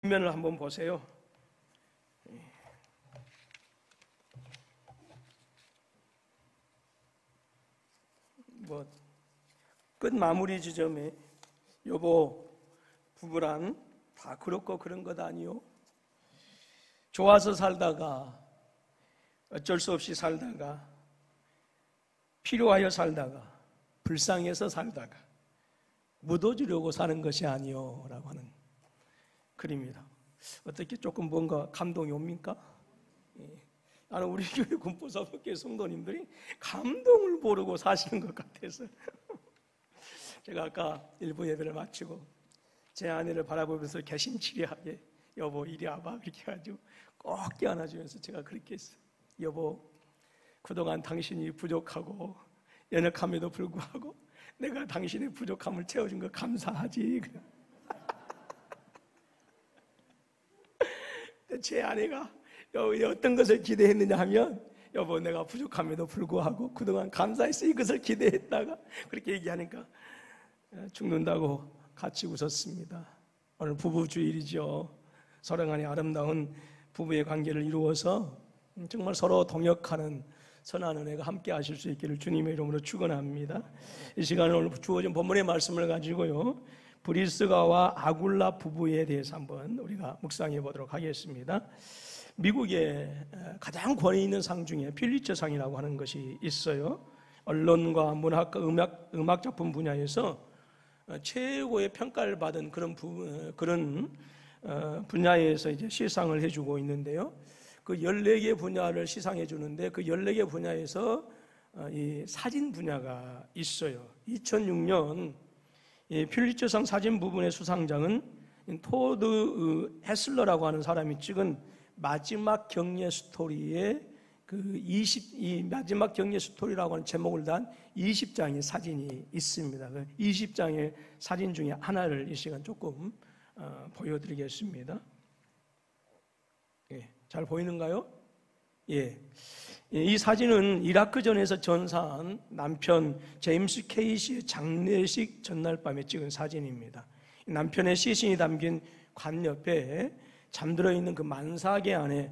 면을 한번 보세요. 끝 마무리 지점에 여보 부부란 다 그렇고 그런 것 아니요. 좋아서 살다가 어쩔 수 없이 살다가 필요하여 살다가 불쌍해서 살다가 묻어주려고 사는 것이 아니요 라고 하는 글입니다. 어떻게 조금 뭔가 감동이 옵니까? 나는 우리 교회 군포사복교 성도님들이 감동을 모르고 사시는 것 같아서 제가 아까 일부 예배를 마치고 제 아내를 바라보면서 개심치레하게 여보 이리 와봐 그렇게 해가지고 꼭 껴안아주면서 제가 그렇게 했어요. 여보 그동안 당신이 부족하고 연약함에도 불구하고 내가 당신의 부족함을 채워준 거 감사하지. 제 아내가 어떤 것을 기대했느냐 하면 여보 내가 부족함에도 불구하고 그동안 감사해서 이것을 기대했다가 그렇게 얘기하니까 죽는다고 같이 웃었습니다. 오늘 부부주일이죠. 서로 간에 아름다운 부부의 관계를 이루어서 정말 서로 동역하는 선한 은혜가 함께 하실 수 있기를 주님의 이름으로 축원합니다. 이 시간에 오늘 주어진 본문의 말씀을 가지고요 브리스가와 아굴라 부부에 대해서 한번 우리가 묵상해 보도록 하겠습니다. 미국의 가장 권위 있는 상 중에 퓰리처상이라고 하는 것이 있어요. 언론과 문학과 음악 작품 분야에서 최고의 평가를 받은 그런 분야에서 이제 시상을 해주고 있는데요. 그 14개 분야를 시상해 주는데 그 14개 분야에서 이 사진 분야가 있어요. 2006년 이 퓰리처상 사진 부분의 수상장은 토드 헤슬러라고 하는 사람이 찍은 마지막 경례 스토리의 이 마지막 경례 스토리라고 하는 제목을 단 20장의 사진이 있습니다. 20장의 사진 중에 하나를 이 시간 조금 보여드리겠습니다. 예, 잘 보이는가요? 예. 이 사진은 이라크전에서 전사한 남편 제임스 케이시의 장례식 전날 밤에 찍은 사진입니다. 남편의 시신이 담긴 관 옆에 잠들어 있는 그 만사계 안에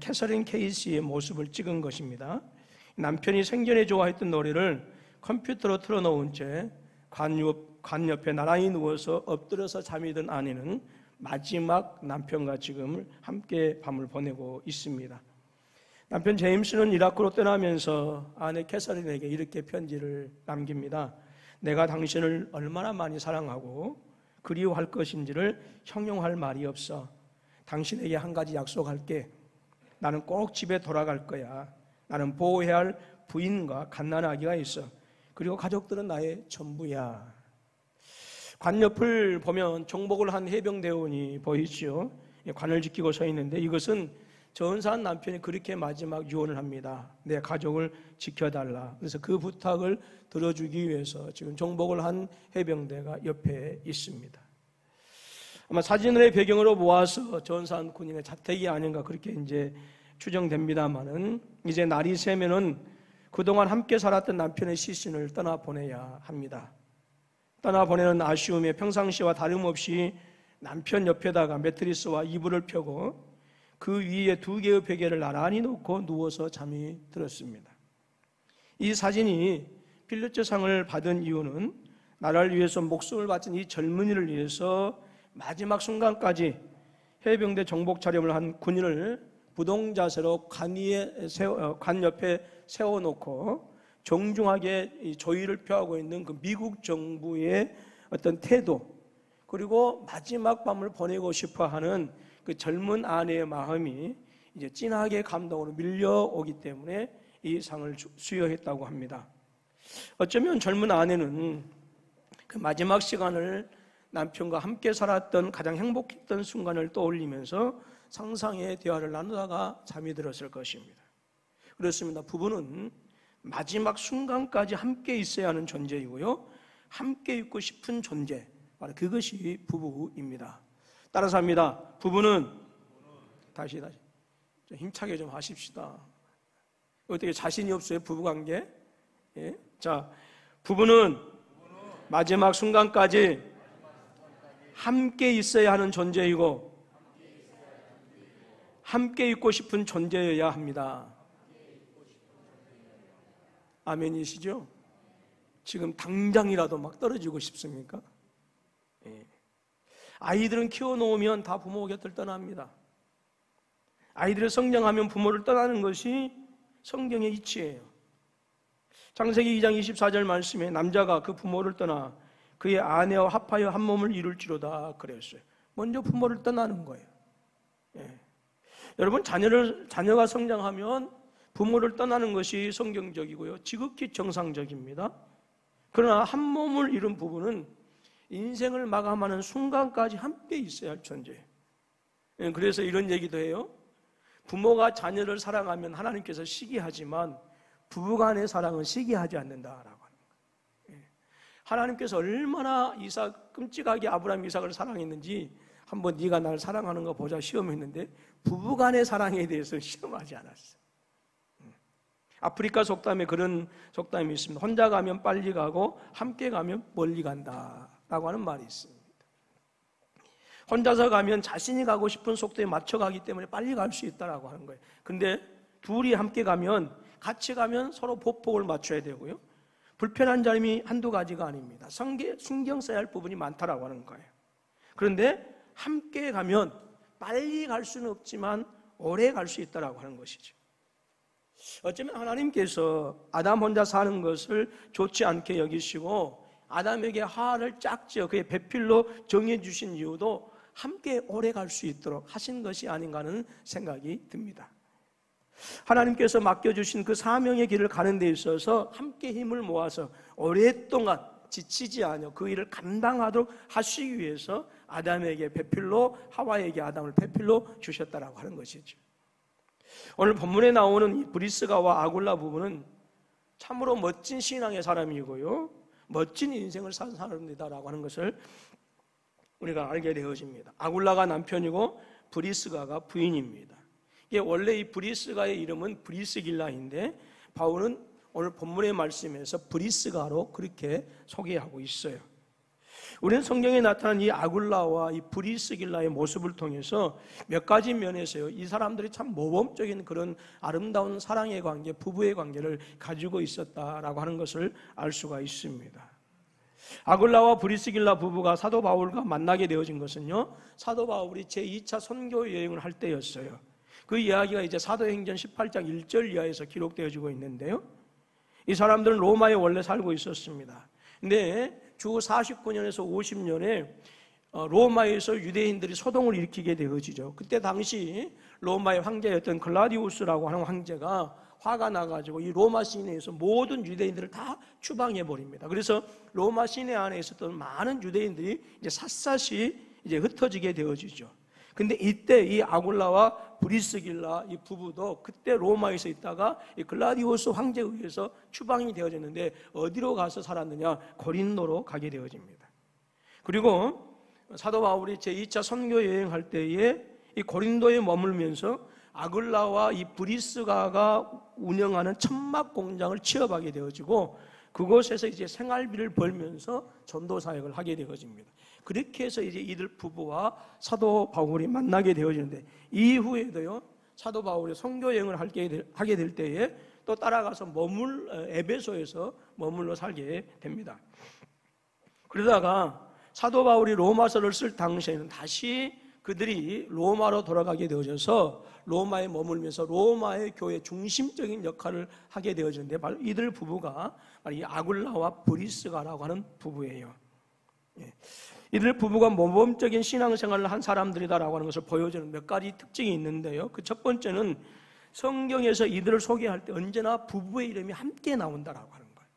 캐서린 케이시의 모습을 찍은 것입니다. 남편이 생전에 좋아했던 노래를 컴퓨터로 틀어놓은 채 관 옆에 나란히 누워서 엎드려서 잠이 든 아내는 마지막 남편과 지금 함께 밤을 보내고 있습니다. 남편 제임스는 이라크로 떠나면서 아내 캐서린에게 이렇게 편지를 남깁니다. 내가 당신을 얼마나 많이 사랑하고 그리워할 것인지를 형용할 말이 없어. 당신에게 한 가지 약속할게. 나는 꼭 집에 돌아갈 거야. 나는 보호해야 할 부인과 갓난아기가 있어. 그리고 가족들은 나의 전부야. 관 옆을 보면 정복을 한 해병대원이 보이죠. 관을 지키고 서 있는데 이것은 전사한 남편이 그렇게 마지막 유언을 합니다. 내 가족을 지켜달라. 그래서 그 부탁을 들어주기 위해서 지금 정복을 한 해병대가 옆에 있습니다. 아마 사진을 배경으로 모아서 전사한 군인의 자택이 아닌가 그렇게 이제 추정됩니다만은 이제 날이 새면은 그동안 함께 살았던 남편의 시신을 떠나보내야 합니다. 떠나보내는 아쉬움에 평상시와 다름없이 남편 옆에다가 매트리스와 이불을 펴고 그 위에 2개의 베개를 나란히 놓고 누워서 잠이 들었습니다. 이 사진이 퓰리처상을 받은 이유는 나라를 위해서 목숨을 바친 이 젊은이를 위해서 마지막 순간까지 해병대 정복 촬영을 한 군인을 부동자세로 관 옆에 세워놓고 정중하게 조의를 표하고 있는 그 미국 정부의 어떤 태도, 그리고 마지막 밤을 보내고 싶어하는 그 젊은 아내의 마음이 이제 진하게 감동으로 밀려오기 때문에 이 상을 수여했다고 합니다. 어쩌면 젊은 아내는 그 마지막 시간을 남편과 함께 살았던 가장 행복했던 순간을 떠올리면서 상상의 대화를 나누다가 잠이 들었을 것입니다. 그렇습니다. 부부는 마지막 순간까지 함께 있어야 하는 존재이고요, 함께 있고 싶은 존재, 바로 그것이 부부입니다. 따라서 합니다. 부부는 다시 힘차게 좀 하십시다. 어떻게 자신이 없어요? 부부관계? 예? 자, 부부는 마지막 순간까지 함께 있어야 하는 존재이고 함께 있고 싶은 존재여야 합니다. 아멘이시죠? 지금 당장이라도 막 떨어지고 싶습니까? 예. 아이들은 키워놓으면 다 부모 곁을 떠납니다. 아이들을 성장하면 부모를 떠나는 것이 성경의 이치예요. 창세기 2장 24절 말씀에 남자가 그 부모를 떠나 그의 아내와 합하여 한 몸을 이룰지로다 그랬어요. 먼저 부모를 떠나는 거예요. 예. 여러분, 자녀가 성장하면 부모를 떠나는 것이 성경적이고요, 지극히 정상적입니다. 그러나 한 몸을 이룬 부부는 인생을 마감하는 순간까지 함께 있어야 할 존재예요. 예. 그래서 이런 얘기도 해요. 부모가 자녀를 사랑하면 하나님께서 시기하지만 부부간의 사랑은 시기하지 않는다라고 하는 거예요. 하나님께서 얼마나 끔찍하게 아브라함 이삭을 사랑했는지 한번 네가 나를 사랑하는 거 보자 시험했는데 부부간의 사랑에 대해서는 시험하지 않았어요. 아프리카 속담에 그런 속담이 있습니다. 혼자 가면 빨리 가고 함께 가면 멀리 간다라고 하는 말이 있습니다. 혼자서 가면 자신이 가고 싶은 속도에 맞춰 가기 때문에 빨리 갈 수 있다라고 하는 거예요. 근데 둘이 함께 가면, 같이 가면 서로 보폭을 맞춰야 되고요, 불편한 점이 한두 가지가 아닙니다. 신경 써야 할 부분이 많다라고 하는 거예요. 그런데 함께 가면 빨리 갈 수는 없지만 오래 갈 수 있다라고 하는 것이죠. 어쩌면 하나님께서 아담 혼자 사는 것을 좋지 않게 여기시고 아담에게 하와를 짝지어 그의 배필로 정해주신 이유도 함께 오래 갈 수 있도록 하신 것이 아닌가 하는 생각이 듭니다. 하나님께서 맡겨주신 그 사명의 길을 가는 데 있어서 함께 힘을 모아서 오랫동안 지치지 않아 그 일을 감당하도록 하시기 위해서 아담에게 배필로, 하와에게 아담을 배필로 주셨다라고 하는 것이죠. 오늘 본문에 나오는 이 브리스가와 아굴라 부부는 참으로 멋진 신앙의 사람이고요, 멋진 인생을 산 사람이다라고 하는 것을 우리가 알게 되어집니다. 아굴라가 남편이고 브리스가가 부인입니다. 이게 원래 이 브리스가의 이름은 브리스길라인데 바울은 오늘 본문의 말씀에서 브리스가로 그렇게 소개하고 있어요. 우리는 성경에 나타난 이 아굴라와 이 브리스길라의 모습을 통해서 몇 가지 면에서요, 이 사람들이 참 모범적인 그런 아름다운 사랑의 관계, 부부의 관계를 가지고 있었다라고 하는 것을 알 수가 있습니다. 아굴라와 브리스길라 부부가 사도 바울과 만나게 되어진 것은요, 사도 바울이 제2차 선교 여행을 할 때였어요. 그 이야기가 이제 사도행전 18장 1절 이하에서 기록되어지고 있는데요, 이 사람들은 로마에 원래 살고 있었습니다. 근데 주 49년에서 50년에 로마에서 유대인들이 소동을 일으키게 되어지죠. 그때 당시 로마의 황제였던 글라디우스라고 하는 황제가 화가 나가지고 이 로마 시내에서 모든 유대인들을 다 추방해 버립니다. 그래서 로마 시내 안에 있었던 많은 유대인들이 이제 샅샅이 이제 흩어지게 되어지죠. 근데 이때 이 아굴라와 브리스길라 이 부부도 그때 로마에서 있다가 이 글라디우스 황제에 의해서 추방이 되어졌는데 어디로 가서 살았느냐? 고린도로 가게 되어집니다. 그리고 사도 바울이 제2차 선교 여행할 때에 이 고린도에 머물면서 아굴라와 이 브리스가가 운영하는 천막 공장을 취업하게 되어지고 그곳에서 이제 생활비를 벌면서 전도 사역을 하게 되어집니다. 그렇게 해서 이제 이들 부부와 사도 바울이 만나게 되어지는데 이후에도요, 사도 바울이 선교 여행을 하게 될 때에 또 따라가서 에베소에서 머물러 살게 됩니다. 그러다가 사도 바울이 로마서를 쓸 당시에는 다시 그들이 로마로 돌아가게 되어져서 로마에 머물면서 로마의 교회 중심적인 역할을 하게 되어졌는데 바로 이들 부부가 이 아굴라와 브리스가라고 하는 부부예요. 이들 부부가 모범적인 신앙생활을 한 사람들이다라고 하는 것을 보여주는 몇 가지 특징이 있는데요, 그 첫 번째는 성경에서 이들을 소개할 때 언제나 부부의 이름이 함께 나온다라고 하는 거예요.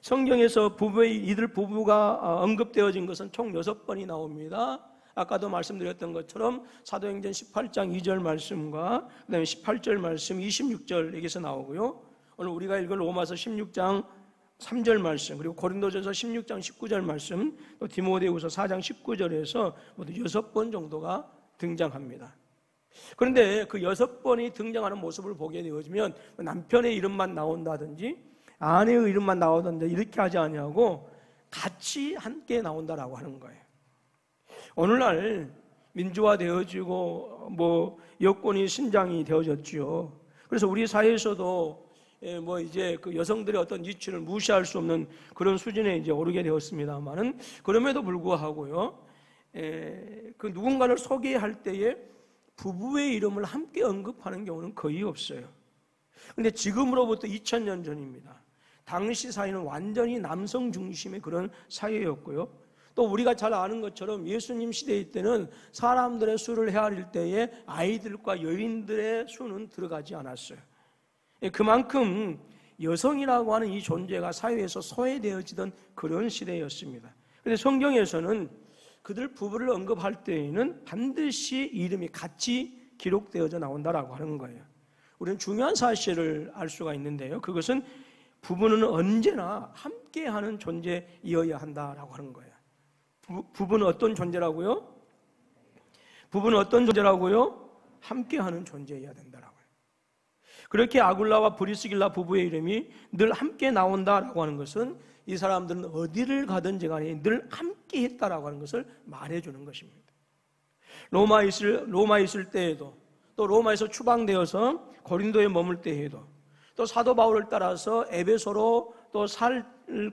성경에서 이들 부부가 언급되어진 것은 총 6번이 나옵니다. 아까도 말씀드렸던 것처럼 사도행전 18장 2절 말씀과 그 다음에 18절 말씀, 26절 여기서 나오고요, 오늘 우리가 읽을 로마서 16장 3절 말씀, 그리고 고린도전서 16장 19절 말씀, 또 디모데후서 4장 19절에서 모두 6번 정도가 등장합니다. 그런데 그 6번이 등장하는 모습을 보게 되어지면 남편의 이름만 나온다든지 아내의 이름만 나오든지 이렇게 하지 아니하고 같이 함께 나온다라고 하는 거예요. 오늘날 민주화되어지고 뭐 여권이 신장이 되어졌지요. 그래서 우리 사회에서도 뭐 이제 그 여성들의 어떤 이치를 무시할 수 없는 그런 수준에 이제 오르게 되었습니다만은, 그럼에도 불구하고요, 그 누군가를 소개할 때에 부부의 이름을 함께 언급하는 경우는 거의 없어요. 근데 지금으로부터 2000년 전입니다. 당시 사회는 완전히 남성 중심의 그런 사회였고요. 또 우리가 잘 아는 것처럼 예수님 시대 때는 사람들의 수를 헤아릴 때에 아이들과 여인들의 수는 들어가지 않았어요. 그만큼 여성이라고 하는 이 존재가 사회에서 소외되어지던 그런 시대였습니다. 그런데 성경에서는 그들 부부를 언급할 때에는 반드시 이름이 같이 기록되어져 나온다라고 하는 거예요. 우리는 중요한 사실을 알 수가 있는데요, 그것은 부부는 언제나 함께하는 존재이어야 한다라고 하는 거예요. 부부는 어떤 존재라고요? 부부는 어떤 존재라고요? 함께하는 존재여야 된다라고요. 그렇게 아굴라와 브리스길라 부부의 이름이 늘 함께 나온다라고 하는 것은 이 사람들은 어디를 가든지 간에 늘 함께 했다라고 하는 것을 말해주는 것입니다. 로마에 있을 때에도, 또 로마에서 추방되어서 고린도에 머물 때에도, 또 사도 바울을 따라서 에베소로 또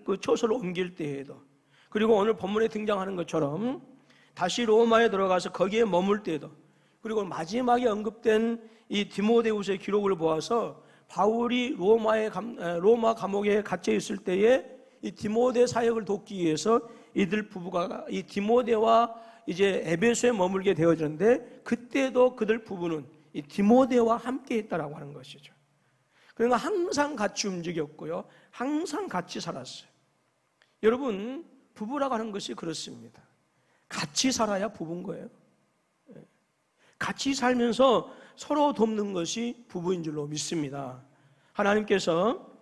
그 처소를 옮길 때에도, 그리고 오늘 본문에 등장하는 것처럼 다시 로마에 들어가서 거기에 머물 때에도, 그리고 마지막에 언급된 이 디모데후서의 기록을 보아서 바울이 로마 감옥에 갇혀 있을 때에 이 디모데 사역을 돕기 위해서 이들 부부가 이 디모데와 이제 에베소에 머물게 되어졌는데, 그때도 그들 부부는 이 디모데와 함께 했다라고 하는 것이죠. 그러니까 항상 같이 움직였고요, 항상 같이 살았어요. 여러분, 부부라고 하는 것이 그렇습니다. 같이 살아야 부부인 거예요. 같이 살면서 서로 돕는 것이 부부인 줄로 믿습니다. 하나님께서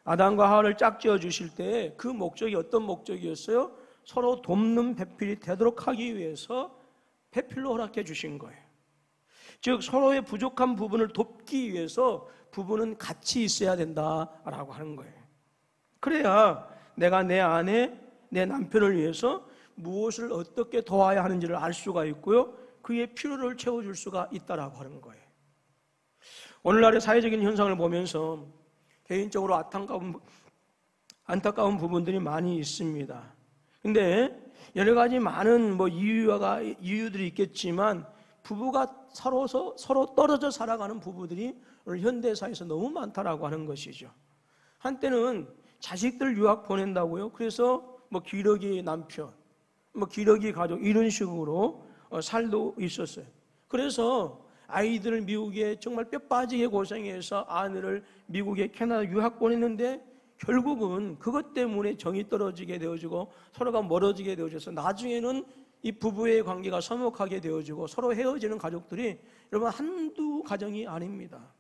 아담과 하와를 짝지어 주실 때 그 목적이 어떤 목적이었어요? 서로 돕는 배필이 되도록 하기 위해서 배필로 허락해 주신 거예요. 즉 서로의 부족한 부분을 돕기 위해서 부부는 같이 있어야 된다라고 하는 거예요. 그래야 내가 내 아내, 내 남편을 위해서 무엇을 어떻게 도와야 하는지를 알 수가 있고요, 그의 필요를 채워줄 수가 있다라고 하는 거예요. 오늘날의 사회적인 현상을 보면서 개인적으로 안타까운 부분들이 많이 있습니다. 근데 여러 가지 많은 이유들이 있겠지만, 부부가 서로 떨어져 살아가는 부부들이 오늘 현대사회에서 너무 많다라고 하는 것이죠. 한때는 자식들 유학 보낸다고요, 그래서 기러기 남편, 기러기 가족 이런 식으로 살도 있었어요. 그래서 아이들을 미국에 정말 뼈 빠지게 고생해서 아내를 미국에 캐나다 유학 보냈는데, 결국은 그것 때문에 정이 떨어지게 되어지고 서로가 멀어지게 되어져서 나중에는 이 부부의 관계가 서먹하게 되어지고 서로 헤어지는 가족들이 여러분 한두 가정이 아닙니다.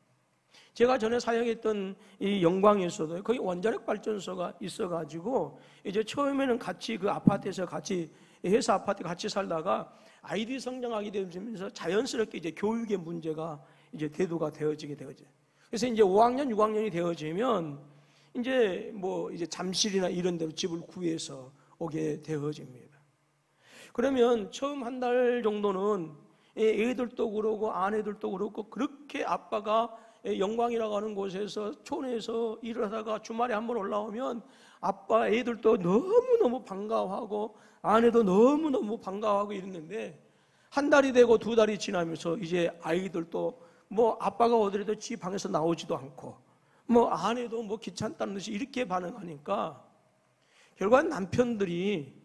제가 전에 사역했던 이 영광에서도 거기 원자력 발전소가 있어가지고 이제 처음에는 같이 그 아파트에서 같이 회사 아파트 같이 살다가 아이들이 성장하게 되면서 자연스럽게 이제 교육의 문제가 이제 대두가 되어지게 되어져. 그래서 이제 5학년, 6학년이 되어지면 이제 이제 잠실이나 이런 데로 집을 구해서 오게 되어집니다. 그러면 처음 한 달 정도는 애들도 그러고 아내들도 그렇고, 그렇게 아빠가 영광이라고 하는 곳에서 촌에서 일을 하다가 주말에 한번 올라오면 아빠 애들도 너무너무 반가워하고 아내도 너무너무 반가워하고 이랬는데, 한 달이 되고 두 달이 지나면서 이제 아이들도 아빠가 어디라도 지 방에서 나오지도 않고 아내도 귀찮다는 듯이 이렇게 반응하니까 결국은 남편들이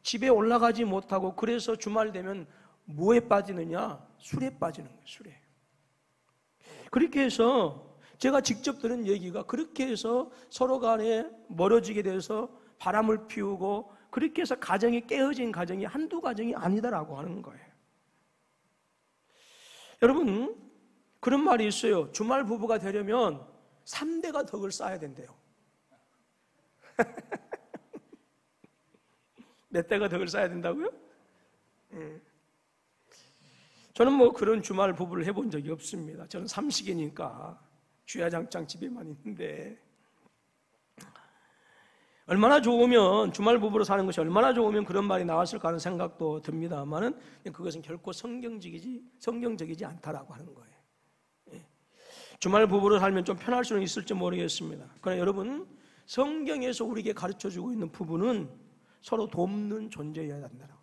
집에 올라가지 못하고, 그래서 주말 되면 뭐에 빠지느냐? 술에 빠지는 거예요. 술에. 그렇게 해서 제가 직접 들은 얘기가, 그렇게 해서 서로 간에 멀어지게 돼서 바람을 피우고, 그렇게 해서 가정이 깨어진 가정이 한두 가정이 아니다라고 하는 거예요. 여러분, 그런 말이 있어요. 주말 부부가 되려면 3대가 덕을 쌓아야 된대요. 몇 대가 덕을 쌓아야 된다고요? 저는 그런 주말 부부를 해본 적이 없습니다. 저는 삼식이니까 주야장창 집에만 있는데, 얼마나 좋으면, 주말 부부로 사는 것이 얼마나 좋으면 그런 말이 나왔을까 하는 생각도 듭니다만은 그것은 결코 성경적이지 않다라고 하는 거예요. 주말 부부로 살면 좀 편할 수는 있을지 모르겠습니다. 그러나 여러분, 성경에서 우리에게 가르쳐주고 있는 부부는 서로 돕는 존재여야 한다고.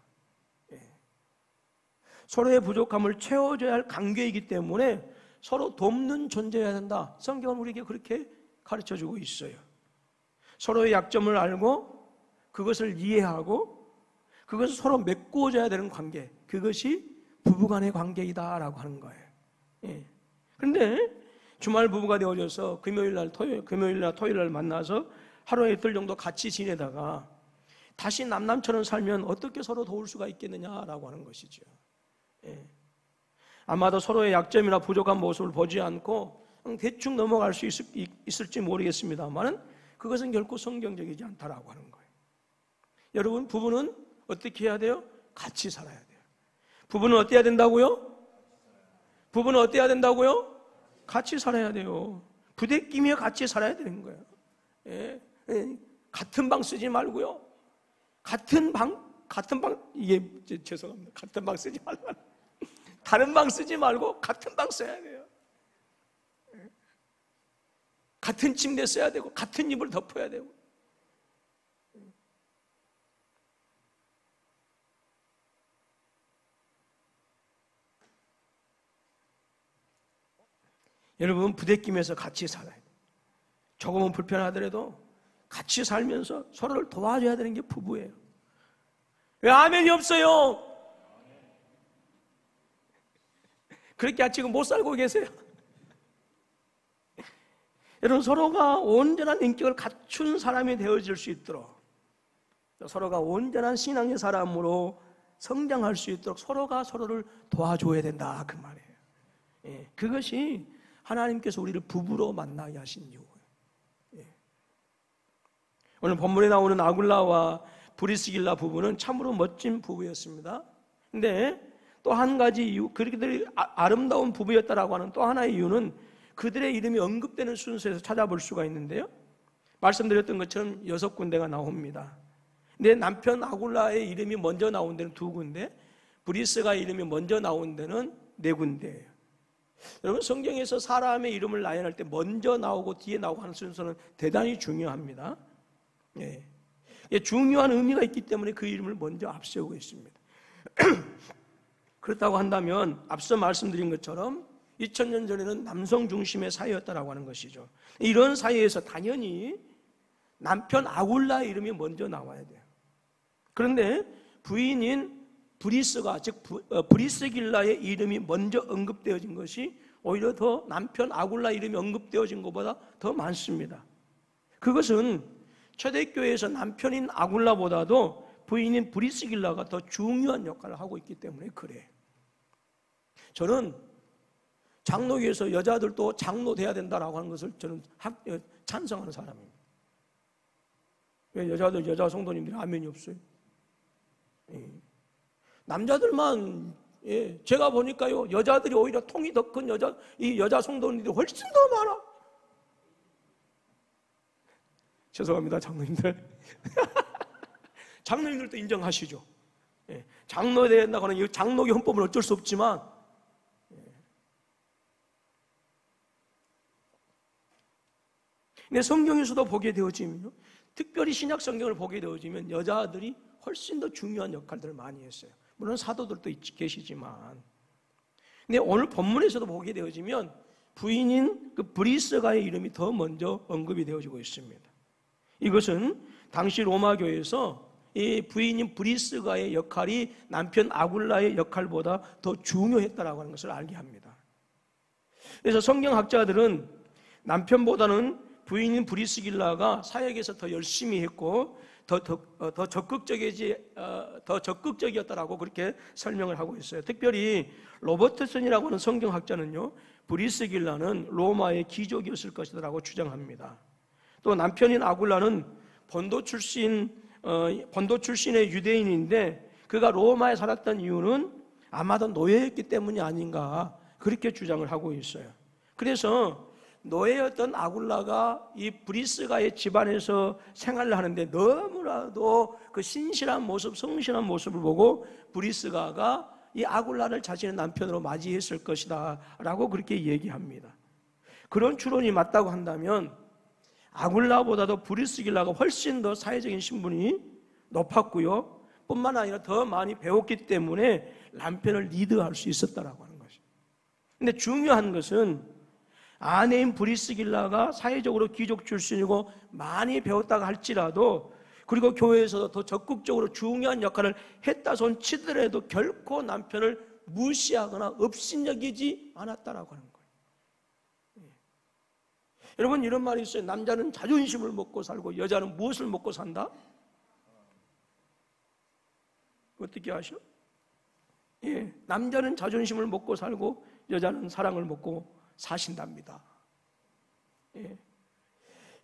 서로의 부족함을 채워줘야 할 관계이기 때문에 서로 돕는 존재여야 한다. 성경은 우리에게 그렇게 가르쳐주고 있어요. 서로의 약점을 알고 그것을 이해하고 그것을 서로 메꾸어줘야 되는 관계, 그것이 부부간의 관계이다라고 하는 거예요. 그런데 주말 부부가 되어져서 금요일날 토요일날 만나서 하루 이틀 정도 같이 지내다가 다시 남남처럼 살면 어떻게 서로 도울 수가 있겠느냐라고 하는 것이죠. 아마도 서로의 약점이나 부족한 모습을 보지 않고 대충 넘어갈 수 있을지 모르겠습니다만 그것은 결코 성경적이지 않다라고 하는 거예요. 여러분, 부부는 어떻게 해야 돼요? 같이 살아야 돼요. 부부는 어때야 된다고요? 부부는 어때야 된다고요? 같이 살아야 돼요. 부대끼며 같이 살아야 되는 거예요. 같은 방 쓰지 말고요. 같은 방 이게 죄송합니다. 같은 방 쓰지 말고 다른 방 쓰지 말고 같은 방 써야 돼요. 같은 침대 써야 되고 같은 이불 덮어야 되고. 여러분, 부대끼면서 같이 살아야 돼요. 조금은 불편하더라도 같이 살면서 서로를 도와줘야 되는 게 부부예요. 왜 아멘이 없어요? 그렇게 지금 못 살고 계세요. 여러분, 서로가 온전한 인격을 갖춘 사람이 되어질 수 있도록, 서로가 온전한 신앙의 사람으로 성장할 수 있도록 서로가 서로를 도와줘야 된다, 그 말이에요. 그것이 하나님께서 우리를 부부로 만나게 하신 이유예요. 오늘 본문에 나오는 아굴라와 브리스길라 부부는 참으로 멋진 부부였습니다. 근데 또 한 가지 이유, 그들이 아름다운 부부였다라고 하는 또 하나의 이유는 그들의 이름이 언급되는 순서에서 찾아볼 수가 있는데요. 말씀드렸던 것처럼 6군데가 나옵니다. 근데 남편 아굴라의 이름이 먼저 나온 데는 2군데, 브리스가 이름이 먼저 나온 데는 4군데예요. 여러분, 성경에서 사람의 이름을 나열할 때 먼저 나오고 뒤에 나오고 하는 순서는 대단히 중요합니다. 중요한 의미가 있기 때문에 그 이름을 먼저 앞세우고 있습니다. 그렇다고 한다면 앞서 말씀드린 것처럼 2000년 전에는 남성 중심의 사회였다라고 하는 것이죠. 이런 사회에서 당연히 남편 아굴라의 이름이 먼저 나와야 돼요. 그런데 부인인 브리스가, 즉 브리스길라의 이름이 먼저 언급되어진 것이 오히려 더 남편 아굴라 이름이 언급되어진 것보다 더 많습니다. 그것은 초대교회에서 남편인 아굴라보다도 부인인 브리스길라가 더 중요한 역할을 하고 있기 때문에 그래요. 저는 장로교에서 여자들도 장로 돼야 된다라고 하는 것을 저는 찬성하는 사람입니다. 왜 여자 성도님들이 아멘이 없어요? 남자들만, 제가 보니까요, 여자들이 오히려 통이 더 큰 여자 성도님들이 훨씬 더 많아. 죄송합니다, 장로님들. 장로님들도 인정하시죠. 장로 돼야 된다고 하는 이 장로교 헌법은 어쩔 수 없지만, 근데 성경에서도 보게 되어지면요, 특별히 신약 성경을 보게 되어지면 여자들이 훨씬 더 중요한 역할들을 많이 했어요. 물론 사도들도 계시지만. 근데 오늘 본문에서도 보게 되어지면 부인인 그 브리스가의 이름이 더 먼저 언급이 되어지고 있습니다. 이것은 당시 로마 교회에서 이 부인인 브리스가의 역할이 남편 아굴라의 역할보다 더 중요했다라고 하는 것을 알게 합니다. 그래서 성경학자들은 남편보다는 부인인 브리스길라가 사역에서 더 열심히 했고 더 적극적이었다라고 그렇게 설명을 하고 있어요. 특별히 로버트슨이라고 하는 성경학자는요, 브리스길라는 로마의 귀족이었을 것이라고 주장합니다. 또 남편인 아굴라는 본도 출신의 유대인인데 그가 로마에 살았던 이유는 아마도 노예였기 때문이 아닌가 그렇게 주장을 하고 있어요. 그래서 노예였던 아굴라가 이 브리스가의 집안에서 생활을 하는데 너무나도 그 신실한 모습, 성실한 모습을 보고 브리스가가 이 아굴라를 자신의 남편으로 맞이했을 것이다 라고 그렇게 얘기합니다. 그런 추론이 맞다고 한다면 아굴라보다도 브리스길라가 훨씬 더 사회적인 신분이 높았고요, 뿐만 아니라 더 많이 배웠기 때문에 남편을 리드할 수 있었다라고 하는 것이죠. 근데 중요한 것은 아내인 브리스길라가 사회적으로 귀족 출신이고 많이 배웠다가 할지라도, 그리고 교회에서도 더 적극적으로 중요한 역할을 했다 손 치더라도 결코 남편을 무시하거나 업신여기지 않았다라고 하는 거예요. 여러분, 이런 말이 있어요. 남자는 자존심을 먹고 살고 여자는 무엇을 먹고 산다? 어떻게 아셔? 예, 남자는 자존심을 먹고 살고 여자는 사랑을 먹고 사신답니다. 예.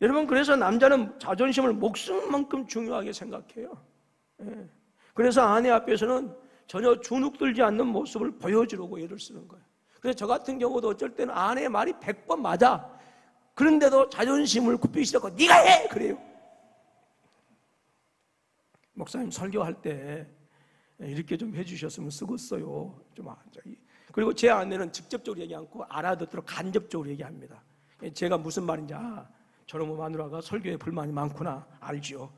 여러분, 그래서 남자는 자존심을 목숨만큼 중요하게 생각해요. 예. 그래서 아내 앞에서는 전혀 주눅들지 않는 모습을 보여주려고 애를 쓰는 거예요. 그래서 저 같은 경우도 어쩔 때는 아내의 말이 100번 맞아. 그런데도 자존심을 굽히기 시작하고 네가 해! 그래요. 목사님 설교할 때 이렇게 좀 해주셨으면 쓰겠어요. 좀 그리고 제 아내는 직접적으로 얘기 않고 알아듣도록 간접적으로 얘기합니다. 제가 무슨 말인지 저런 마누라가 설교에 불만이 많구나 알죠.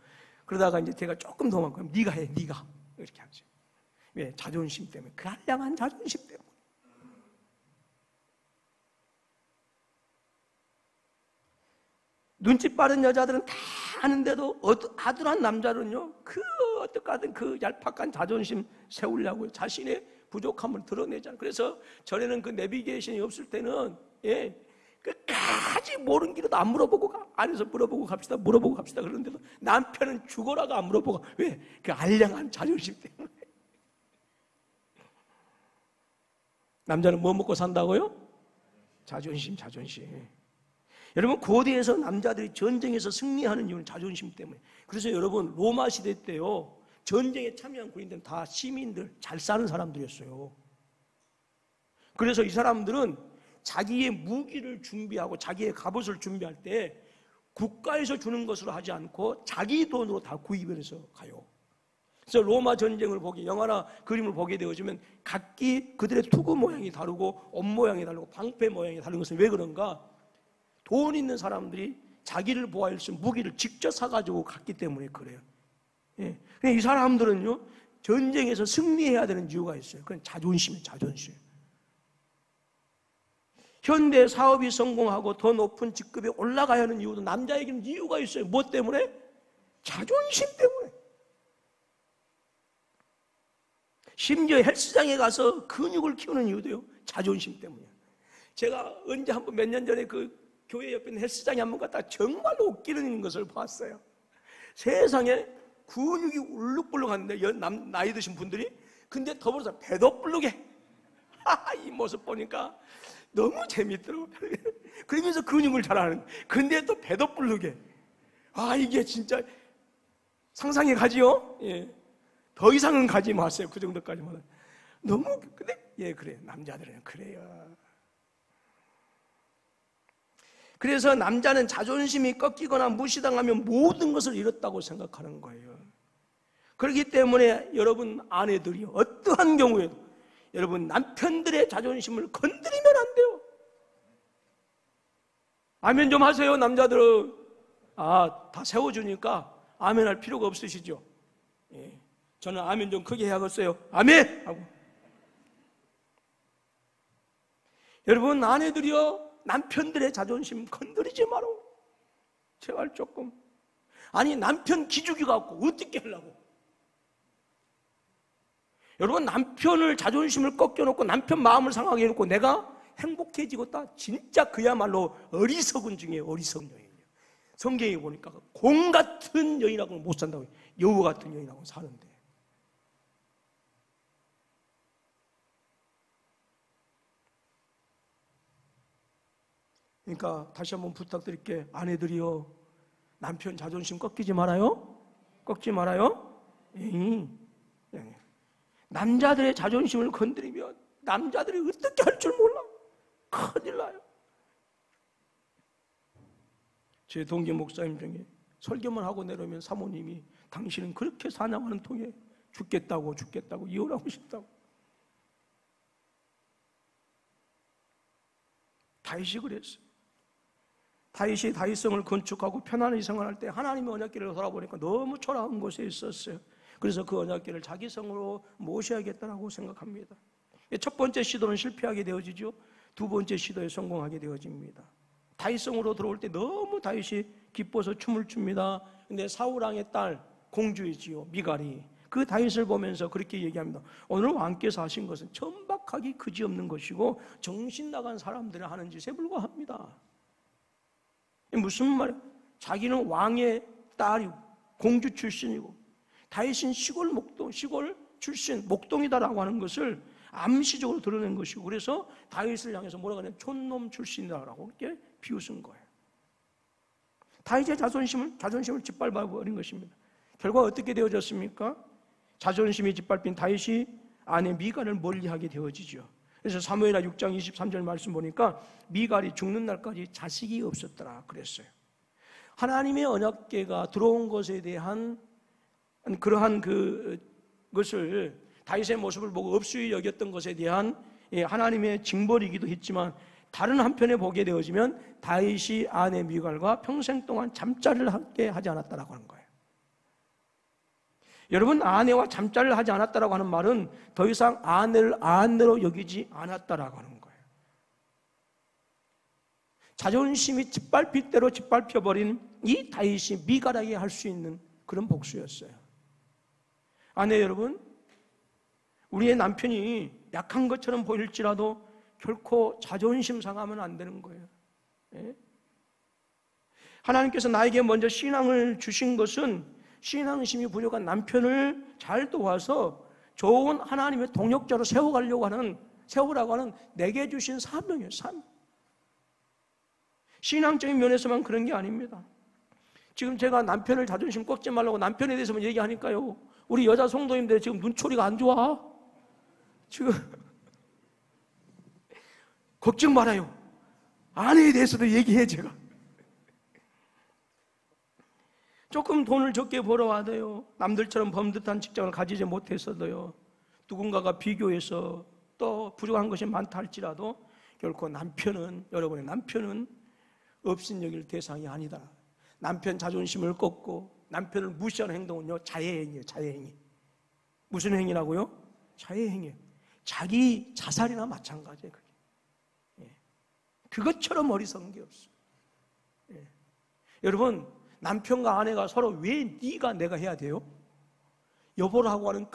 그러다가 이제 제가 조금 더 많고 네가 해, 네가 이렇게 하죠. 왜? 자존심 때문에, 그 한량한 자존심 때문에. 눈치 빠른 여자들은 다 아는데도 아들한 남자는요, 그 어떡하든 그 얄팍한 자존심 세우려고 자신의 부족함을 드러내잖아요. 그래서 전에는 그 내비게이션이 없을 때는 끝까지 모르는 길도 안 물어보고 안에서 물어보고 갑시다 그러는데도 남편은 죽어라도 안 물어보고. 왜? 그 알량한 자존심 때문에. 남자는 뭐 먹고 산다고요? 자존심. 여러분, 고대에서 남자들이 전쟁에서 승리하는 이유는 자존심 때문에. 그래서 여러분, 로마 시대 때요, 전쟁에 참여한 군인들은 다 시민들, 잘 사는 사람들이었어요. 그래서 이 사람들은 자기의 무기를 준비하고 자기의 갑옷을 준비할 때 국가에서 주는 것으로 하지 않고 자기 돈으로 다 구입해서 가요. 그래서 로마 전쟁을 영화나 그림을 보게 되어지면 각기 그들의 투구 모양이 다르고 옷 모양이 다르고 방패 모양이 다른 것은 왜 그런가? 돈 있는 사람들이 자기를 보호할 수 있는 무기를 직접 사가지고 갔기 때문에 그래요. 예. 이 사람들은요, 전쟁에서 승리해야 되는 이유가 있어요. 그건 자존심이에요, 자존심. 현대 사업이 성공하고 더 높은 직급에 올라가야 하는 이유도 남자에게는 이유가 있어요. 뭐 때문에? 자존심 때문에. 심지어 헬스장에 가서 근육을 키우는 이유도요, 자존심 때문이에요. 제가 언제 한번 몇 년 전에 그 교회 옆에 있는 헬스장에 한번 갔다가 정말로 웃기는 것을 봤어요. 세상에 근육이 울룩불룩한데 나이 드신 분들이, 근데 더불어서 배도 불룩해. 이 모습 보니까 너무 재밌더라고요. 그러면서 근육을 잘하는, 근데 또 배도 불룩해. 이게 진짜 상상이 가지요? 예. 더 이상은 가지 마세요. 그 정도까지만. 너무, 근데, 예, 그래. 남자들은 그래요. 그래서 남자는 자존심이 꺾이거나 무시당하면 모든 것을 잃었다고 생각하는 거예요. 그렇기 때문에 여러분 아내들이 어떠한 경우에도 여러분 남편들의 자존심을 건드리면 안 돼요. 아멘 좀 하세요. 남자들은 다 세워주니까 아멘 할 필요가 없으시죠? 예. 저는 아멘 좀 크게 해야겠어요. 아멘! 하고. 여러분 아내들이요, 남편들의 자존심 건드리지 마라. 제발 조금. 아니, 남편 기죽이 갖고 어떻게 하려고? 여러분, 남편을 자존심을 꺾여놓고 남편 마음을 상하게 해놓고 내가 행복해지겠다? 진짜 그야말로 어리석은 중에 어리석은 여인이에요. 성경에 보니까 공 같은 여인하고는 못 산다고 해요. 여우 같은 여인하고는 사는데. 그러니까 다시 한번 부탁드릴게. 아내들이요, 남편 자존심 꺾이지 말아요. 꺾지 말아요. 남자들의 자존심을 건드리면 남자들이 어떻게 할 줄 몰라. 큰일 나요. 제 동기 목사님 중에 설교만 하고 내려오면 사모님이 당신은 그렇게 사냥하는 통에 죽겠다고 이혼하고 싶다고. 다윗이 그랬어요. 다윗이 다윗성을 건축하고 편안히 생활할 때 하나님의 언약궤를 돌아보니까 너무 초라한 곳에 있었어요. 그래서 그 언약궤를 자기 성으로 모셔야겠다고 생각합니다. 첫 번째 시도는 실패하게 되어지죠. 두 번째 시도에 성공하게 되어집니다. 다윗성으로 들어올 때 너무 다윗이 기뻐서 춤을 춥니다. 근데 사울왕의 딸 공주이지요, 미갈이 그 다윗을 보면서 그렇게 얘기합니다. 오늘 왕께서 하신 것은 천박하기 그지없는 것이고 정신 나간 사람들이 하는 짓에 불과합니다. 무슨 말이야? 자기는 왕의 딸이고 공주 출신이고 다윗은 시골 출신 목동이다라고 하는 것을 암시적으로 드러낸 것이고, 그래서 다윗을 향해서 뭐라고 하냐면 촌놈 출신이다라고 이렇게 비웃은 거예요. 다윗의 자존심을 짓밟아버린 것입니다. 결과 어떻게 되어졌습니까? 자존심이 짓밟힌 다윗이 아내 미갈을 멀리하게 되어지죠. 그래서 사무엘하 6장 23절 말씀 보니까 미갈이 죽는 날까지 자식이 없었더라 그랬어요. 하나님의 언약궤가 들어온 것에 대한 그러한 그것을 다윗의 모습을 보고 업수히 여겼던 것에 대한 하나님의 징벌이기도 했지만, 다른 한편에 보게 되어지면 다윗이 아내 미갈과 평생 동안 잠자리를 함께 하지 않았다라고 하는 거예요. 여러분, 아내와 잠자리를 하지 않았다라고 하는 말은 더 이상 아내를 아내로 여기지 않았다라고 하는 거예요. 자존심이 짓밟힐 대로 짓밟혀버린 이 다윗이 미갈에게 할 수 있는 그런 복수였어요. 아내 여러분, 우리의 남편이 약한 것처럼 보일지라도 결코 자존심 상하면 안 되는 거예요. 예? 하나님께서 나에게 먼저 신앙을 주신 것은 신앙심이 부족한 남편을 잘 도와서 좋은 하나님의 동역자로 세우라고 하는 내게 주신 사명이에요. 사명. 신앙적인 면에서만 그런 게 아닙니다. 지금 제가 남편을 자존심 꺾지 말라고 남편에 대해서만 얘기하니까요, 우리 여자 성도님들 지금 눈초리가 안 좋아. 지금 걱정 말아요. 아내에 대해서도 얘기해. 제가 조금 돈을 적게 벌어와도요, 남들처럼 범듯한 직장을 가지지 못했어도요, 누군가가 비교해서 또 부족한 것이 많다 할지라도 결코 여러분의 남편은 업신여길 대상이 아니다. 남편 자존심을 꺾고 남편을 무시하는 행동은요, 자해행위예요. 자해행위. 무슨 행위라고요? 자해행위. 자기 자살이나 마찬가지예요. 그게. 예. 그것처럼 어리석은 게 없어요. 예. 여러분, 남편과 아내가 서로 왜 네가 내가 해야 돼요? 여보라고 하는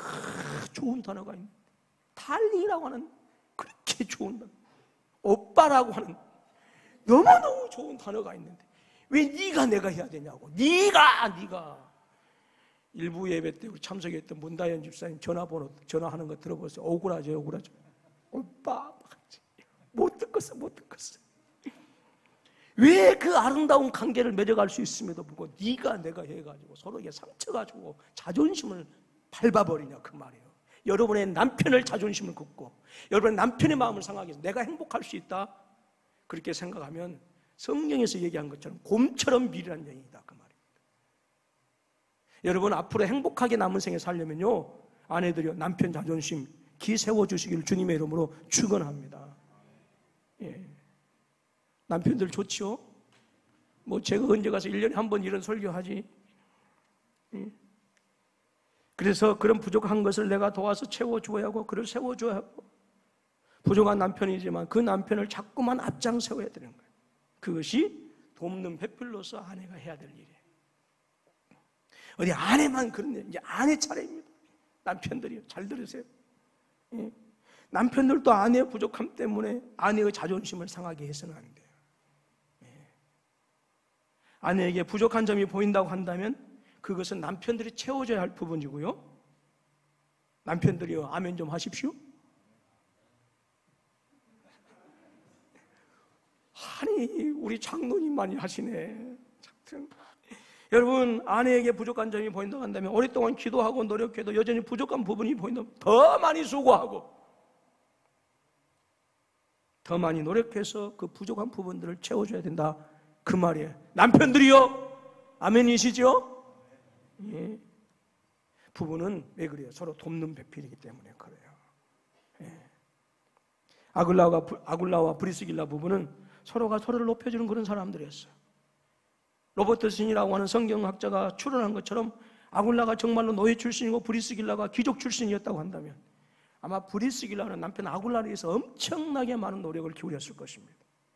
좋은 단어가 있는데, 달링이라고 하는 그렇게 좋은 단어, 오빠라고 하는 너무너무 좋은 단어가 있는데 왜 네가 내가 해야 되냐고. 네가 일부 예배 때 참석했던 문다현 집사님 전화하는 거 들어보세요. 억울하죠. 오빠 못 듣겠어. 왜 그 아름다운 관계를 맺어갈 수 있음에도 불구하고 네가 내가 해가지고 서로에게 상처가 주고 자존심을 밟아버리냐 그 말이에요. 여러분의 남편을 자존심을 긋고 여러분의 남편의 마음을 상하게 해서 내가 행복할 수 있다 그렇게 생각하면 성경에서 얘기한 것처럼 곰처럼 미련한 여인이다 그 말입니다. 여러분, 앞으로 행복하게 남은 생에 살려면요, 아내들이요, 남편 자존심 기 세워주시기를 주님의 이름으로 축원합니다. 예. 남편들 좋지요? 제가 언제 가서 1년에 한 번 이런 설교하지? 예. 그래서 그런 부족한 것을 내가 도와서 채워줘야 하고 그를 세워줘야 하고, 부족한 남편이지만 그 남편을 자꾸만 앞장 세워야 되는 거예요. 그것이 돕는 배필로서 아내가 해야 될 일이에요. 어디 아내만 그런 일, 이제 아내 차례입니다. 남편들이요, 잘 들으세요. 예. 남편들도 아내의 부족함 때문에 아내의 자존심을 상하게 해서는 안 돼요. 예. 아내에게 부족한 점이 보인다고 한다면 그것은 남편들이 채워줘야 할 부분이고요. 남편들이요, 아멘 좀 하십시오. 아니, 우리 장로님만이 하시네. 여러분, 아내에게 부족한 점이 보인다고 한다면 오랫동안 기도하고 노력해도 여전히 부족한 부분이 보인다면 더 많이 수고하고 더 많이 노력해서 그 부족한 부분들을 채워줘야 된다 그 말이에요. 남편들이요, 아멘이시죠? 예. 부부는 왜 그래요? 서로 돕는 배필이기 때문에 그래요. 예. 아굴라와 브리스길라 부부는 서로가 서로를 높여주는 그런 사람들이었어요. 로버트 신이라고 하는 성경학자가 추론한 것처럼 아굴라가 정말로 노예 출신이고 브리스길라가 귀족 출신이었다고 한다면 아마 브리스길라는 남편 아굴라를 위해서 엄청나게 많은 노력을 기울였을 것입니다.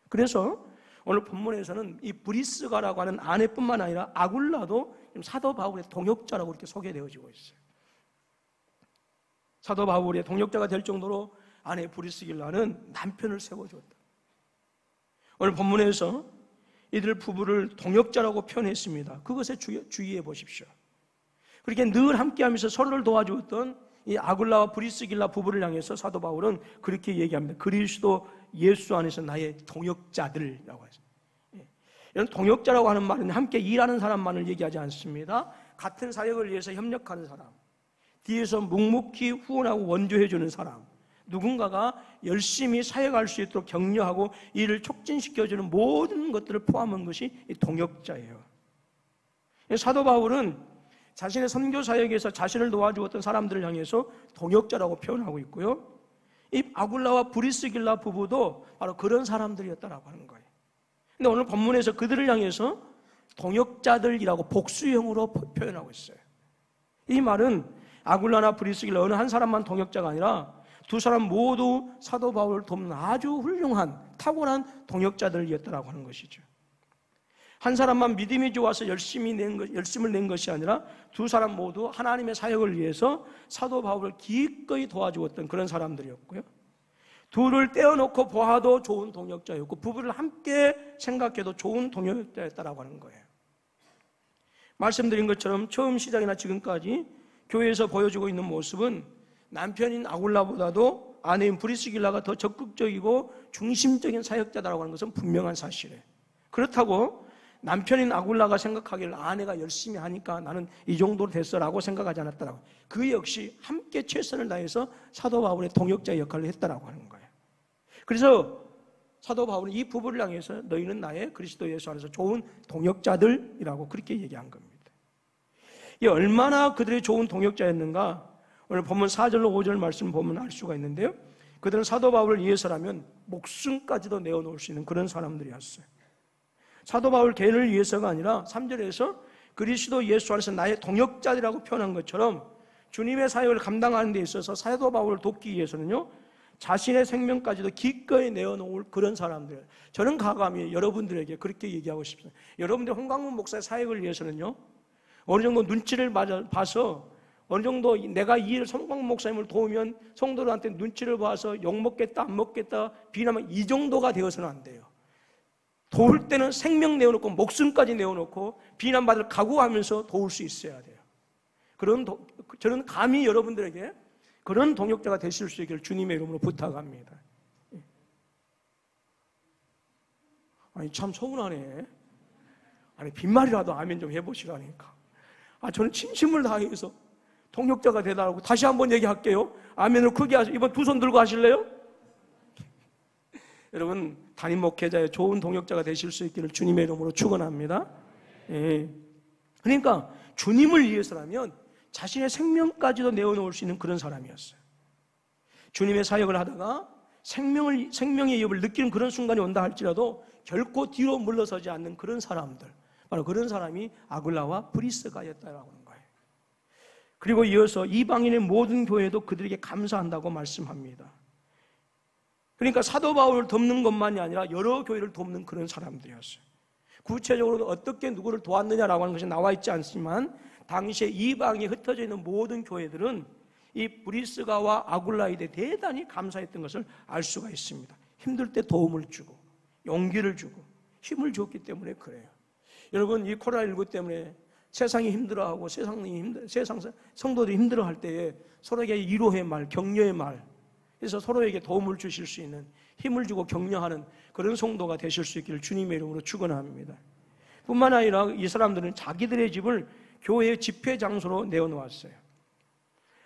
그래서 오늘 본문에서는 이 브리스가라고 하는 아내뿐만 아니라 아굴라도 사도 바울의 동역자라고 이렇게 소개되어지고 있어요. 사도 바울의 동역자가 될 정도로 아내 브리스길라는 남편을 세워주었다. 오늘 본문에서 이들 부부를 동역자라고 표현했습니다. 그것에 주의해 보십시오. 그렇게 늘 함께하면서 서로를 도와주었던 이 아굴라와 브리스길라 부부를 향해서 사도 바울은 그렇게 얘기합니다. 그리스도 예수 안에서 나의 동역자들이라고 하죠. 이런 동역자라고 하는 말은 함께 일하는 사람만을 얘기하지 않습니다. 같은 사역을 위해서 협력하는 사람, 뒤에서 묵묵히 후원하고 원조해주는 사람, 누군가가 열심히 사역할 수 있도록 격려하고 이를 촉진시켜주는 모든 것들을 포함한 것이 이 동역자예요. 사도 바울은 자신의 선교 사역에서 자신을 도와주었던 사람들을 향해서 동역자라고 표현하고 있고요. 이 아굴라와 브리스길라 부부도 바로 그런 사람들이었다라고 하는 거예요. 근데 오늘 본문에서 그들을 향해서 동역자들이라고 복수형으로 표현하고 있어요. 이 말은 아굴라나 브리스길라 어느 한 사람만 동역자가 아니라 두 사람 모두 사도 바울을 돕는 아주 훌륭한 탁월한 동역자들이었다라고 하는 것이죠. 한 사람만 믿음이 좋아서 열심을 낸 것이 아니라 두 사람 모두 하나님의 사역을 위해서 사도 바울을 기꺼이 도와주었던 그런 사람들이었고요. 둘을 떼어놓고 보아도 좋은 동역자였고 부부를 함께 생각해도 좋은 동역자였다라고 하는 거예요. 말씀드린 것처럼 처음 시작이나 지금까지 교회에서 보여주고 있는 모습은 남편인 아굴라보다도 아내인 브리스길라가 더 적극적이고 중심적인 사역자다라고 하는 것은 분명한 사실이에요. 그렇다고 남편인 아굴라가 생각하기를 아내가 열심히 하니까 나는 이 정도로 됐어라고 생각하지 않았다라고. 그 역시 함께 최선을 다해서 사도 바울의 동역자 역할을 했다라고 하는 거예요. 그래서 사도 바울은 이 부부를 향해서 너희는 나의 그리스도 예수 안에서 좋은 동역자들이라고 그렇게 얘기한 겁니다. 이 얼마나 그들이 좋은 동역자였는가 오늘 본문 4절로 5절 말씀 보면 알 수가 있는데요. 그들은 사도 바울을 위해서라면 목숨까지도 내어놓을 수 있는 그런 사람들이었어요. 사도 바울 개인을 위해서가 아니라 3절에서 그리스도 예수 안에서 나의 동역자들이라고 표현한 것처럼 주님의 사역을 감당하는 데 있어서 사도 바울을 돕기 위해서는요 자신의 생명까지도 기꺼이 내어놓을 그런 사람들. 저는 가감히 여러분들에게 그렇게 얘기하고 싶습니다. 여러분들 홍강문 목사의 사역을 위해서는요 어느 정도 눈치를 봐서 어느 정도 내가 이 홍강문 목사님을 도우면 성도들한테 눈치를 봐서 욕먹겠다 안 먹겠다 비난하면 이 정도가 되어서는 안 돼요. 도울 때는 생명 내어놓고 목숨까지 내어놓고 비난받을 각오하면서 도울 수 있어야 돼요. 저는 감히 여러분들에게 그런 동역자가 되실 수 있기를 주님의 이름으로 부탁합니다. 아니 참 서운하네. 아니 빈말이라도 아멘 좀 해보시라니까. 저는 진심을 다해서 동역자가 되달라고 다시 한번 얘기할게요. 아멘을 크게 하시고 이번 두 손 들고 하실래요? 여러분 담임 목회자의 좋은 동역자가 되실 수 있기를 주님의 이름으로 축원합니다. 예. 그러니까 주님을 위해서라면 자신의 생명까지도 내어놓을 수 있는 그런 사람이었어요. 주님의 사역을 하다가 생명의 위협을 느끼는 그런 순간이 온다 할지라도 결코 뒤로 물러서지 않는 그런 사람들, 바로 그런 사람이 아굴라와 브리스가였다라고 하는 거예요. 그리고 이어서 이방인의 모든 교회도 그들에게 감사한다고 말씀합니다. 그러니까 사도 바울을 돕는 것만이 아니라 여러 교회를 돕는 그런 사람들이었어요. 구체적으로 어떻게 누구를 도왔느냐라고 하는 것이 나와 있지 않지만 당시에 이방에 흩어져 있는 모든 교회들은 이 브리스가와 아굴라에 대해 대단히 감사했던 것을 알 수가 있습니다. 힘들 때 도움을 주고 용기를 주고 힘을 줬기 때문에 그래요. 여러분 이 코로나19 때문에 세상이 힘들어하고 세상 성도들이 힘들어할 때에 서로에게 위로의 말, 격려의 말, 그래서 서로에게 도움을 주실 수 있는 힘을 주고 격려하는 그런 성도가 되실 수 있기를 주님의 이름으로 축원합니다. 뿐만 아니라 이 사람들은 자기들의 집을 교회의 집회 장소로 내어놓았어요.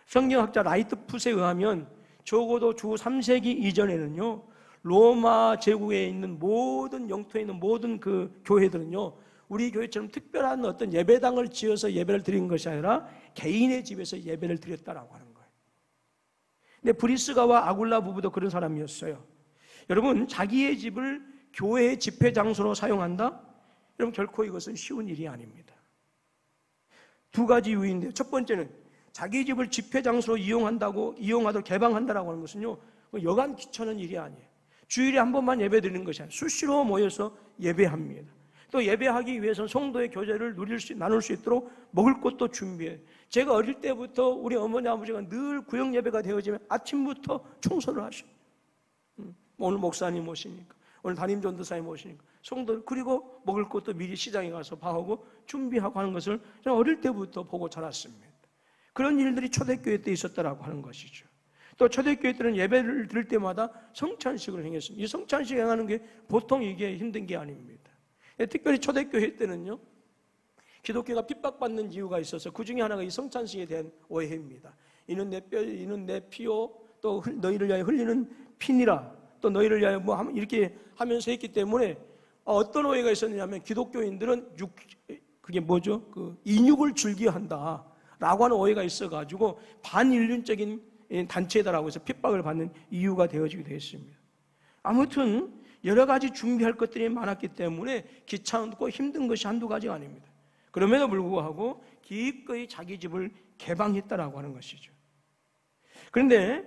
성경학자 라이트풋에 의하면 적어도 주 3세기 이전에는요 로마 제국에 있는 모든 영토에 있는 모든 그 교회들은요, 우리 교회처럼 특별한 어떤 예배당을 지어서 예배를 드린 것이 아니라 개인의 집에서 예배를 드렸다라고 하는 거예요. 근데 브리스가와 아굴라 부부도 그런 사람이었어요. 여러분, 자기의 집을 교회의 집회 장소로 사용한다? 여러분, 결코 이것은 쉬운 일이 아닙니다. 두 가지 이유인데요. 첫 번째는 자기 집을 집회 장소로 이용하도록 개방한다라고 하는 것은요, 여간 귀찮은 일이 아니에요. 주일에 한 번만 예배 드리는 것이 아니라 수시로 모여서 예배합니다. 또 예배하기 위해서는 성도의 교제를 나눌 수 있도록 먹을 것도 준비해요. 제가 어릴 때부터 우리 어머니 아버지가 늘 구역 예배가 되어지면 아침부터 청소를 하셔요. 오늘 목사님 오시니까, 오늘 담임 전도사님 오시니까 성도, 그리고 먹을 것도 미리 시장에 가서 봐오고 준비하고 하는 것을 저는 어릴 때부터 보고 자랐습니다. 그런 일들이 초대교회 때 있었다라고 하는 것이죠. 또 초대교회 때는 예배를 드릴 때마다 성찬식을 행했습니다. 이 성찬식 행하는 게 보통 이게 힘든 게 아닙니다. 특별히 초대교회 때는요, 기독교가 핍박받는 이유가 있어서 그 중에 하나가 이 성찬식에 대한 오해입니다. 이는 내 뼈, 이는 내 피요, 또 너희를 위하여 흘리는 피니라, 또 너희를 위하여 뭐 이렇게 하면서 했기 때문에 어떤 오해가 있었냐면, 기독교인들은 그게 뭐죠? 그 인육을 즐겨한다 라고 하는 오해가 있어가지고 반인륜적인 단체다라고 해서 핍박을 받는 이유가 되어지기도 했습니다. 아무튼 여러 가지 준비할 것들이 많았기 때문에 귀찮고 힘든 것이 한두 가지가 아닙니다. 그럼에도 불구하고 기꺼이 자기 집을 개방했다라고 하는 것이죠. 그런데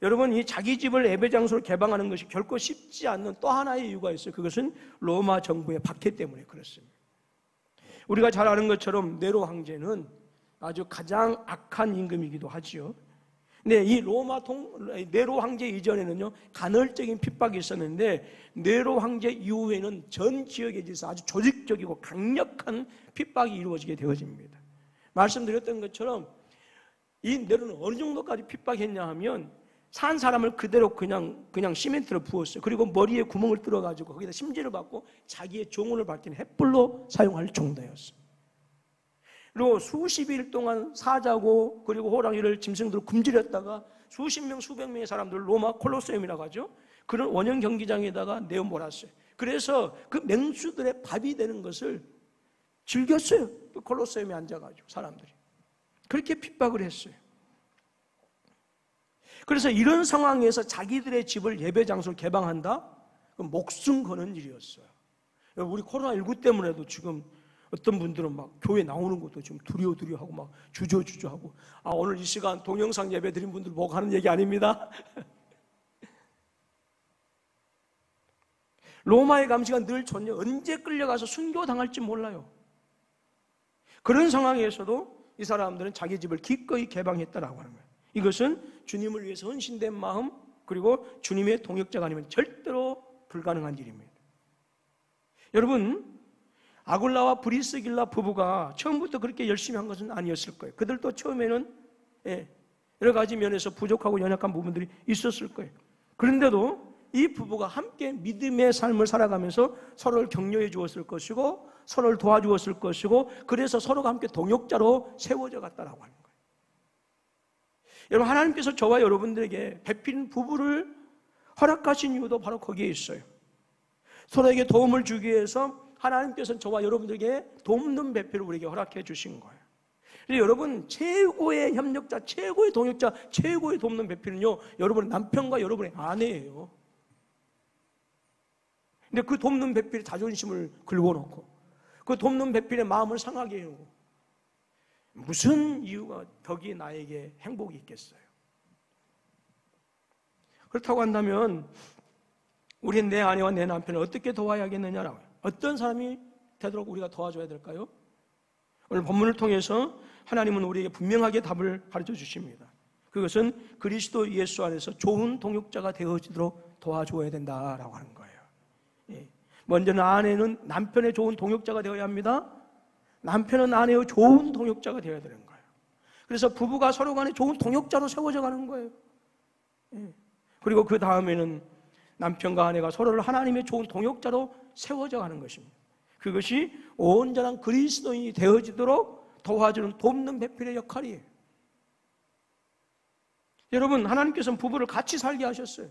여러분, 이 자기 집을 예배 장소로 개방하는 것이 결코 쉽지 않는 또 하나의 이유가 있어요. 그것은 로마 정부의 박해 때문에 그렇습니다. 우리가 잘 아는 것처럼 네로 황제는 아주 가장 악한 임금이기도 하지요. 근데 이 네로 황제 이전에는요, 간헐적인 핍박이 있었는데, 네로 황제 이후에는 전 지역에 대해서 아주 조직적이고 강력한 핍박이 이루어지게 되어집니다. 말씀드렸던 것처럼 이 네로는 어느 정도까지 핍박했냐 하면, 산 사람을 그대로 그냥 시멘트를 부었어요. 그리고 머리에 구멍을 뚫어가지고 거기다 심지를 받고 자기의 종혼을 밝히는 횃불로 사용할 정도였어요. 그리고 수십 일 동안 사자고, 그리고 호랑이를 짐승들을 굶주렸다가 수십 명, 수백 명의 사람들, 로마 콜로세움이라고 하죠, 그런 원형 경기장에다가 내어 몰았어요. 그래서 그 맹수들의 밥이 되는 것을 즐겼어요. 그 콜로세움에 앉아가지고 사람들이 그렇게 핍박을 했어요. 그래서 이런 상황에서 자기들의 집을 예배 장소로 개방한다? 목숨 거는 일이었어요. 우리 코로나19 때문에도 지금 어떤 분들은 막 교회 나오는 것도 좀 두려워하고 막 주저하고, 오늘 이 시간 동영상 예배 드린 분들 보고 하는 얘기 아닙니다. 로마의 감시가 늘 존재, 언제 끌려가서 순교당할지 몰라요. 그런 상황에서도 이 사람들은 자기 집을 기꺼이 개방했다라고 하는 거예요. 이것은 주님을 위해서 헌신된 마음, 그리고 주님의 동역자가 아니면 절대로 불가능한 일입니다. 여러분, 아굴라와 브리스길라 부부가 처음부터 그렇게 열심히 한 것은 아니었을 거예요. 그들도 처음에는 여러 가지 면에서 부족하고 연약한 부분들이 있었을 거예요. 그런데도 이 부부가 함께 믿음의 삶을 살아가면서 서로를 격려해 주었을 것이고, 서로를 도와주었을 것이고, 그래서 서로가 함께 동역자로 세워져 갔다라고 하는 거예요. 여러분, 하나님께서 저와 여러분들에게 베푼 부부를 허락하신 이유도 바로 거기에 있어요. 서로에게 도움을 주기 위해서 하나님께서는 저와 여러분들에게 돕는 배필을 우리에게 허락해 주신 거예요. 그래서 여러분, 최고의 협력자, 최고의 동역자, 최고의 돕는 배필은요, 여러분의 남편과 여러분의 아내예요. 근데 그 돕는 배필의 자존심을 긁어놓고, 그 돕는 배필의 마음을 상하게 해오고, 무슨 이유가 덕이 나에게 행복이 있겠어요? 그렇다고 한다면 우리는 내 아내와 내 남편을 어떻게 도와야겠느냐라고요. 어떤 사람이 되도록 우리가 도와줘야 될까요? 오늘 본문을 통해서 하나님은 우리에게 분명하게 답을 가르쳐 주십니다. 그것은 그리스도 예수 안에서 좋은 동역자가 되어지도록 도와줘야 된다라고 하는 거예요. 먼저는 아내는 남편의 좋은 동역자가 되어야 합니다. 남편은 아내의 좋은 동역자가 되어야 되는 거예요. 그래서 부부가 서로 간에 좋은 동역자로 세워져 가는 거예요. 그리고 그 다음에는 남편과 아내가 서로를 하나님의 좋은 동역자로 세워져 가는 것입니다. 그것이 온전한 그리스도인이 되어지도록 도와주는 돕는 배필의 역할이에요. 여러분, 하나님께서는 부부를 같이 살게 하셨어요.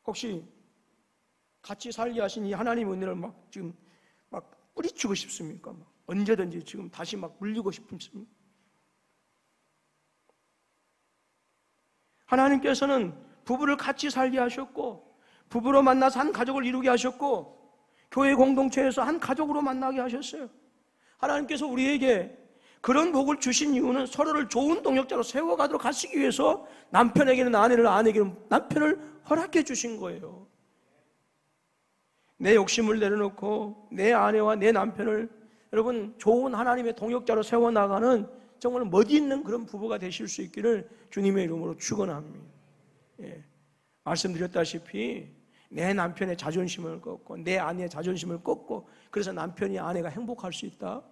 혹시 같이 살게 하신 이 하나님의 은혜를 지금 뿌리치고 싶습니까? 언제든지 지금 다시 물리고 싶습니까? 하나님께서는 부부를 같이 살게 하셨고, 부부로 만나서 한 가족을 이루게 하셨고, 교회 공동체에서 한 가족으로 만나게 하셨어요. 하나님께서 우리에게 그런 복을 주신 이유는 서로를 좋은 동역자로 세워가도록 하시기 위해서 남편에게는 아내를, 아내에게는 남편을 허락해 주신 거예요. 내 욕심을 내려놓고 내 아내와 내 남편을 여러분 좋은 하나님의 동역자로 세워나가는 정말 멋있는 그런 부부가 되실 수 있기를 주님의 이름으로 축원합니다. 예. 말씀드렸다시피 내 남편의 자존심을 꺾고 내 아내의 자존심을 꺾고 그래서 남편이 아내가 행복할 수 있다?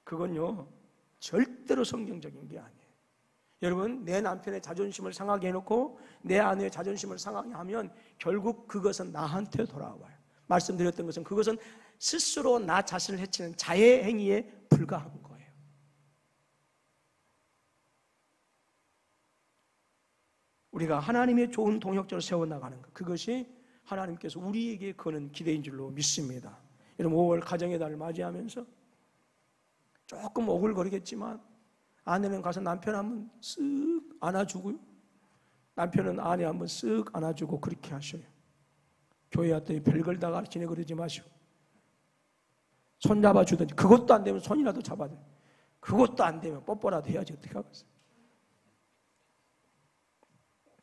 그건요 절대로 성경적인 게 아니에요. 여러분 내 남편의 자존심을 상하게 해놓고 내 아내의 자존심을 상하게 하면 결국 그것은 나한테 돌아와요. 말씀드렸던 것은 그것은 스스로 나 자신을 해치는 자해 행위에 불과한 거예요. 우리가 하나님의 좋은 동역자로 세워나가는 것, 그것이 하나님께서 우리에게 거는 기대인 줄로 믿습니다. 여러분 5월 가정의 달을 맞이하면서 조금 오글거리겠지만 아내는 가서 남편 한번 쓱 안아주고요, 남편은 아내 한번 쓱 안아주고 그렇게 하셔요. 교회 왔더니 별걸 다 가르치네 그러지 마시고 손 잡아주든지, 그것도 안 되면 손이라도 잡아줘. 그것도 안 되면 뽀뽀라도 해야지 어떻게 하겠어요.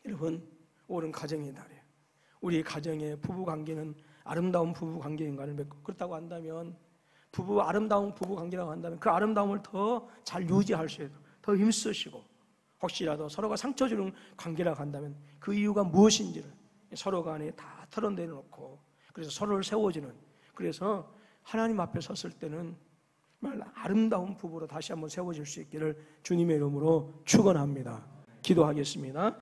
여러분 5월은 가정의 달이에요. 우리 가정의 부부관계는 아름다운 부부관계인가를 맺고, 그렇다고 한다면 아름다운 부부관계라고 한다면 그 아름다움을 더 잘 유지할 수 있도록 더 힘쓰시고, 혹시라도 서로가 상처 주는 관계라고 한다면 그 이유가 무엇인지를 서로 간에 다 털어내놓고, 그래서 서로를 세워주는, 그래서 하나님 앞에 섰을 때는 정말 아름다운 부부로 다시 한번 세워질 수 있기를 주님의 이름으로 축원합니다. 기도하겠습니다.